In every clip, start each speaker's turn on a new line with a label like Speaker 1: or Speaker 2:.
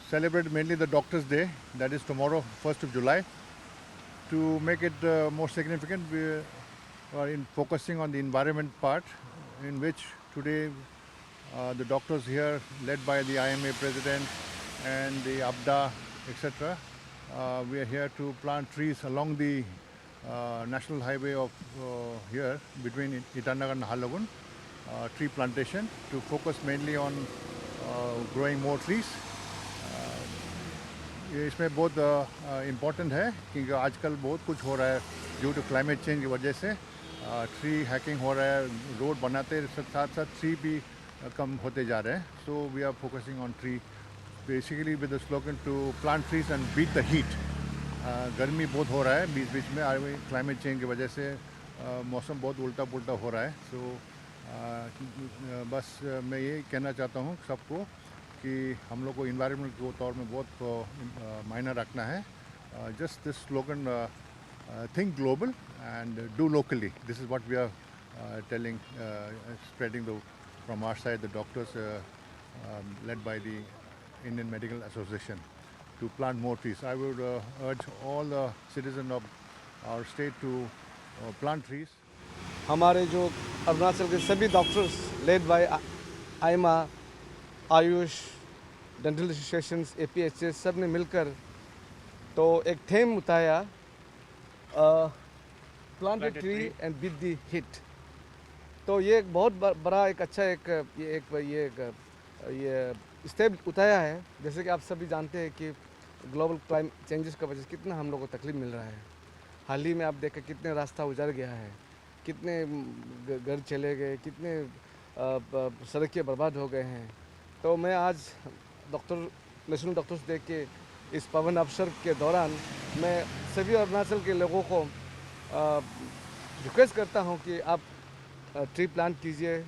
Speaker 1: celebrate mainly the Doctors' Day, that is tomorrow, 1st of July. To make it more significant, we are in focusing on the environment part, in which today the doctors here, led by the IMA president and the ABDA, etc., we are here to plant trees along the national highway of here between Itanagar and Halagun, tree plantation, to focus mainly on growing more trees. ये इसमें बहुत important है क्योंकि आजकल बहुत कुछ हो रहा है ड्यू टू क्लाइमेट चेंज की वजह से ट्री हैकिंग हो रहा है, रोड बनाते साथ साथ ट्री भी कम होते जा रहे हैं. So we are focusing on tree basically with the slogan to plant trees and beat the heat. गर्मी बहुत हो रहा है बीच बीच में क्लाइमेट चेंज की वजह से, मौसम बहुत उल्टा पुल्टा हो रहा है. सो बस मैं ये कहना चाहता हूँ सबको कि हम लोग को इन्वायरमेंट के तौर में बहुत मायने रखना है. Just this slogan, think global and do locally, this is what we are telling, spreading the from our side the doctors led by the Indian Medical Association to plant more trees. I would urge all the citizens of our state to plant trees.
Speaker 2: हमारे जो अरुणाचल के सभी doctors led by IMA, AYUSH, dental associations, APHS सब ने मिलकर तो एक theme उठाया, plant a tree and beat the heat. तो ये एक बहुत बड़ा एक अच्छा ये स्टेप उठाया है. जैसे कि आप सभी जानते हैं कि ग्लोबल क्लाइमेट चेंजेस की वजह से कितना हम लोगों को तकलीफ मिल रहा है. हाल ही में आप देखें कितने रास्ता उजड़ गया है, कितने घर चले गए, कितने सड़कें बर्बाद हो गए हैं. तो मैं आज नेशनल डॉक्टर्स डे के इस पवन अवसर के दौरान मैं सभी अरुणाचल के लोगों को रिक्वेस्ट करता हूं कि आप ट्री प्लांट कीजिए,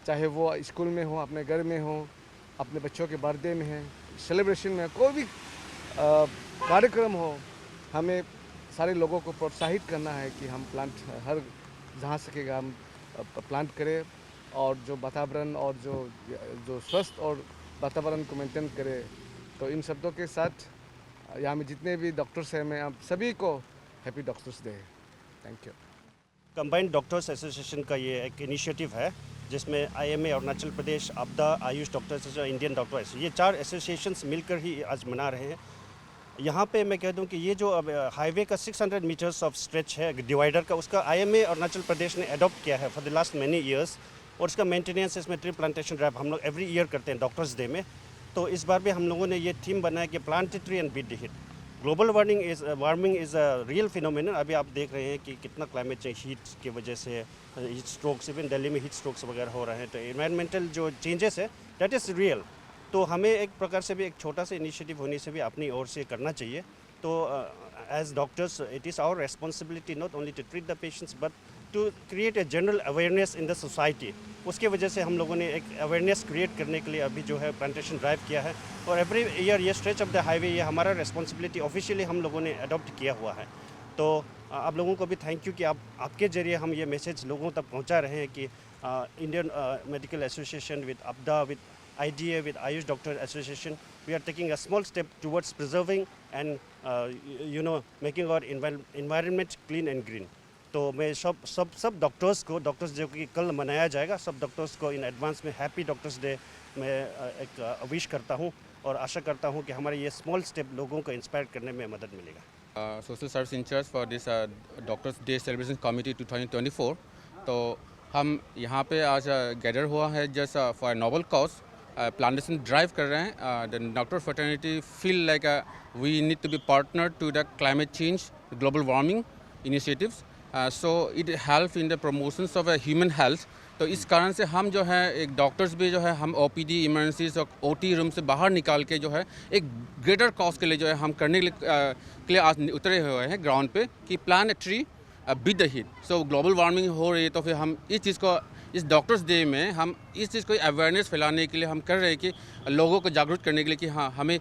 Speaker 2: चाहे वो स्कूल में हो, अपने घर में हो, अपने बच्चों के बर्थडे में है, सेलिब्रेशन में, कोई भी कार्यक्रम हो. हमें सारे लोगों को प्रोत्साहित करना है कि हम प्लांट हर जहाँ सकेगा हम प्लांट करें, और जो वातावरण और जो स्वस्थ और वातावरण को मेंटेन करे. तो इन शब्दों के साथ यहाँ में जितने भी डॉक्टर्स हैं, मैं आप सभी को happy doctors day. Thank you.
Speaker 3: Combined doctors association का ये एक इनिशिएटिव है जिसमें IMA Arunachal Pradesh, ABDA, Ayush doctors और इंडियन डॉक्टर एसोसिएशन, ये 4 एसोसिएशंस मिलकर ही आज मना रहे हैं. यहाँ पे मैं कह दूं कि ये जो अब हाईवे का 600 मीटर्स ऑफ स्ट्रेच है डिवाइडर का, उसका IMA अरुणाचल प्रदेश ने अडॉप्ट किया है for the last many years. और इसका मेंटेनेंस, इसमें ट्री प्लांटेशन ड्राइव हम लोग एवरी ईयर करते हैं डॉक्टर्स डे में. तो इस बार भी हम लोगों ने ये थीम बनाया कि plant tree and beat the heat. Global warming is a real phenomenon. अभी आप देख रहे हैं कि कितना क्लाइमेट चेंज, हीट की वजह से हीट स्ट्रोक्स, इवन दिल्ली में हीट स्ट्रोक्स वगैरह हो रहे हैं. तो एनवायरमेंटल जो चेंजेस है दैट इज़ रियल. तो हमें एक प्रकार से भी एक छोटा सा इनिशिएटिव होने से भी अपनी ओर से करना चाहिए. तो as doctors it is our responsibility not only to treat the patients but to create a general awareness in the society. उसके वजह से हम लोगों ने एक अवेयरनेस क्रिएट करने के लिए अभी जो है प्लांटेशन ड्राइव किया है. और एवरी ईयर ये स्ट्रेच ऑफ द हाईवे, ये हमारा रेस्पॉन्सिबिलिटी ऑफिशियली हम लोगों ने अडॉप्ट किया हुआ है. तो आप लोगों को भी थैंक यू कि आपके ज़रिए हम ये मैसेज लोगों तक पहुंचा रहे हैं कि Indian medical association with ABDA, with IDA, with Ayush Doctor Association, we are taking a small step towards preserving and making our environment clean and green. तो मैं सब डॉक्टर्स जो कि कल मनाया जाएगा, सब डॉक्टर्स को इन एडवांस में हैप्पी डॉक्टर्स डे मैं एक विश करता हूँ और आशा करता हूँ कि हमारे ये स्मॉल स्टेप लोगों को इंस्पायर करने में मदद मिलेगा.
Speaker 4: Social service incharge for this doctors day celebration committee 2024. तो हम यहाँ पे आज गैदर हुआ है just for noble cause, plantation drive कर रहे हैं. The doctor fraternity feel like we need to be partner to the climate change, global warming initiatives. So it help in the promotions of human health. तो इस कारण से हम जो है एक डॉक्टर्स भी जो है हम OPD, इमरजेंसीज और OT रूम से बाहर निकाल के जो है एक ग्रेटर कॉज के लिए जो है हम करने के लिए आज उतरे हुए हैं ग्राउंड पे कि plant a tree beat the heat. So global warming हो रही है तो फिर हम इस चीज़ को इस डॉक्टर्स डे में हम इस चीज़ को अवेयरनेस फैलाने के लिए हम कर रहे हैं कि लोगों को जागरूक करने के लिए कि हाँ हमें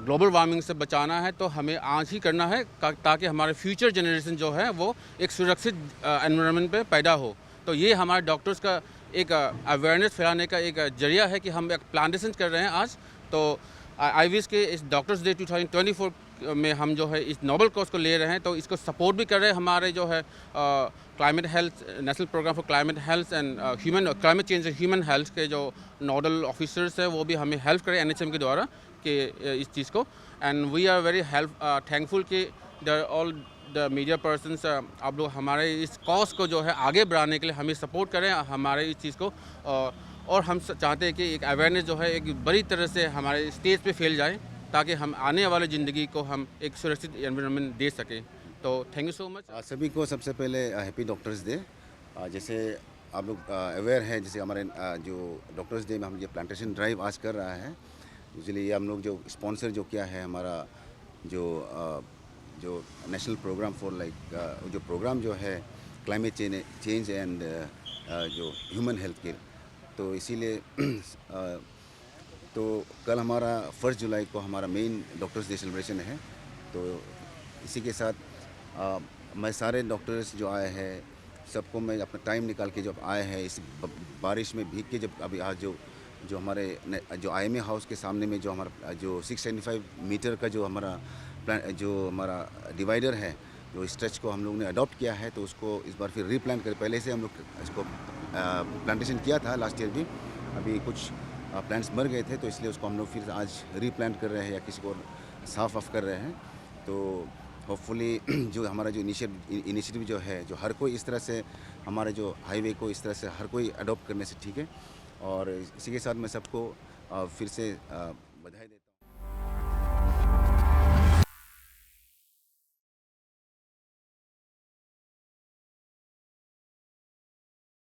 Speaker 4: ग्लोबल वार्मिंग से बचाना है. तो हमें आज ही करना है ताकि हमारे फ्यूचर जनरेशन जो है वो एक सुरक्षित एनवायरनमेंट पे पैदा हो. तो ये हमारे डॉक्टर्स का एक अवेयरनेस फैलाने का एक जरिया है कि हम एक प्लांटेशन कर रहे हैं आज. तो आई विश के इस डॉक्टर्स डे 2024 में हम जो है इस नोबल कॉज को ले रहे हैं, तो इसको सपोर्ट भी कर रहे हैं हमारे जो है climate health national program for climate health and human climate change and human health के जो नोडल ऑफिसर्स हैं वो भी हमें हेल्प करें NHM के द्वारा कि इस चीज़ को। And we are very thankful कि ऑल द मीडिया पर्सनस आप लोग हमारे इस कॉज को जो है आगे बढ़ाने के लिए हमें सपोर्ट करें हमारे इस चीज़ को। और हम चाहते हैं कि एक अवेयरनेस जो है एक बड़ी तरह से हमारे स्टेज पे फैल जाए ताकि हम आने वाले ज़िंदगी को हम एक सुरक्षित एनवायरनमेंट दे सकें। तो थैंक यू सो मच।
Speaker 5: सभी को सबसे पहले हैप्पी डॉक्टर्स डे। जैसे आप लोग अवेयर है, जैसे हमारे जो डॉक्टर्स डे में हम ये प्लांटेशन ड्राइव आज कर रहा है, यूजुअली हम लोग जो स्पॉन्सर जो किया है हमारा जो नेशनल प्रोग्राम फॉर जो प्रोग्राम जो है क्लाइमेट चेंज एंड जो ह्यूमन हेल्थ केयर, तो इसीलिए तो कल हमारा 1 जुलाई को हमारा मेन डॉक्टर्स डे सेलिब्रेशन है। तो इसी के साथ मैं सारे डॉक्टर्स जो आए हैं सबको मैं अपना टाइम निकाल के जब आए हैं इस बारिश में भीग के, जब अभी आज जो हमारे जो IMA हाउस के सामने में जो हमारा जो 675 मीटर का जो हमारा डिवाइडर है, जो स्ट्रेच को हम लोग ने अडॉप्ट किया है, तो उसको इस बार फिर रीप्लांट कर, पहले से हम लोग इसको प्लांटेशन किया था लास्ट ईयर भी, अभी कुछ प्लांट्स मर गए थे, तो इसलिए उसको हम लोग फिर आज रीप्लांट कर रहे हैं या किसी को साफ ऑफ कर रहे हैं। तो होपफुली जो हमारा जो इनिशिएटिव जो है, जो हर कोई इस तरह से हमारे जो हाईवे को इस तरह से हर कोई अडॉप्ट करने से ठीक है। और इसी के साथ मैं सबको फिर से बधाई देता हूँ।